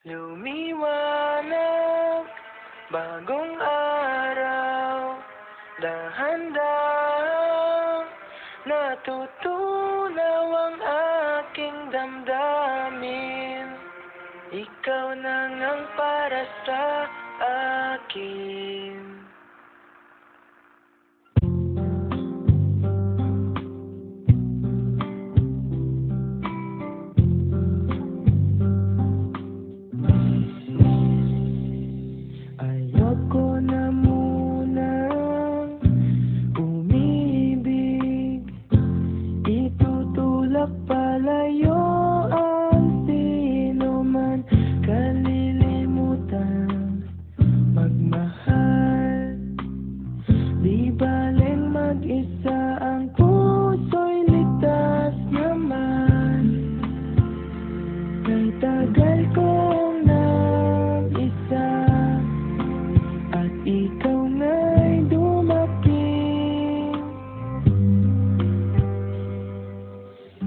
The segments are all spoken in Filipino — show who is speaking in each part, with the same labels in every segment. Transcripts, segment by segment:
Speaker 1: Lumiwanag, bagong araw, dahan-dahang natutunaw ang aking damdamin. Ikaw na ngang para sa akin. Ayoko na munang umibig, itutulak palayo ang sino man, kalilimutan magmahal. Di baling mag-isa, ang puso'y ligtas naman. Kay tagal kong nag-isa at ikaw nga'y dumating.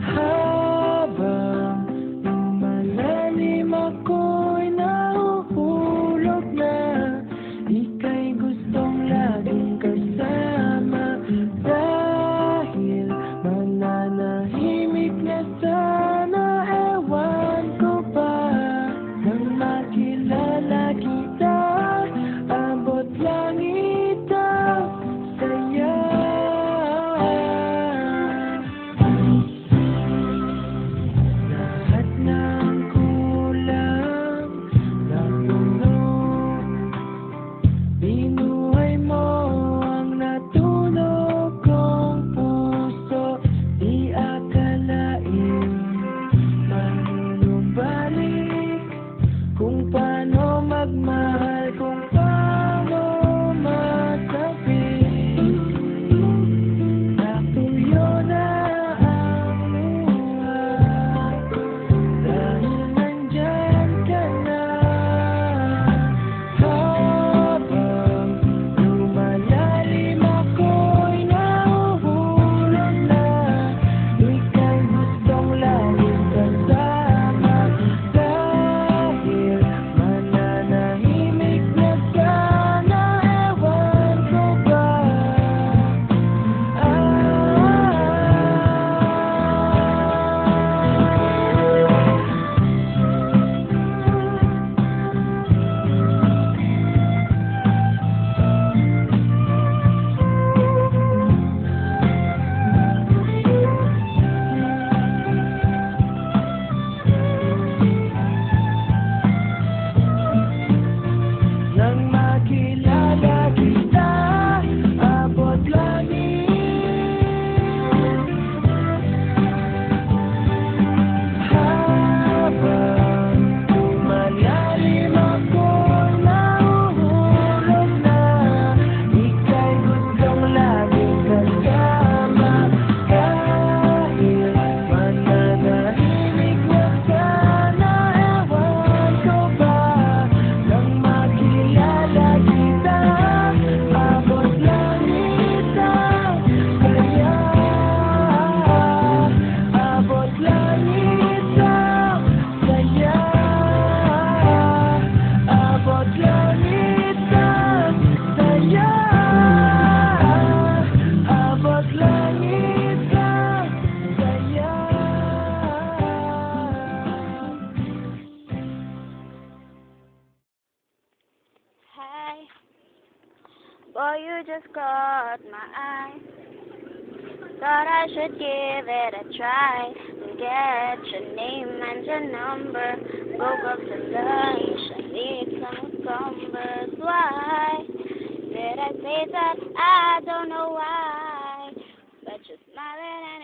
Speaker 1: Habang lumalalim ako'y nahuhulog na, ika'y gustong laging kasama. Dahil mananahimik na sana, ewan ko ba, nang makilala kita, abot langit ang saya. Lahat ng kulang natulog, binuhay mo ang natunog kong puso. Di akalain manubalik kung paano magmahal, kung paano masabing natuyo na ang buhay. Dahil nandyan ka na. Habang lumalalim ako'y nahuhulog na, ika'y gustong laging kasama. Dahil mananahimik na sana, ewan ko ba, nang makilala kita, abot langit. Habang lumalalim ako'y nahuhulog na, ika'y gustong laging kasama. Dahil mananahimik na sana, ewan ko ba, nang makilala kita, abot langit ang saya. Abot langit ang saya. Abot langit ang saya. Abot langit ang saya.
Speaker 2: Hey, boy, you just caught my eye. Thought I should give it a try and get your name and your number. Woke up to lunch, I need some cucumbers. Why did I say that? I don't know why, but you're smiling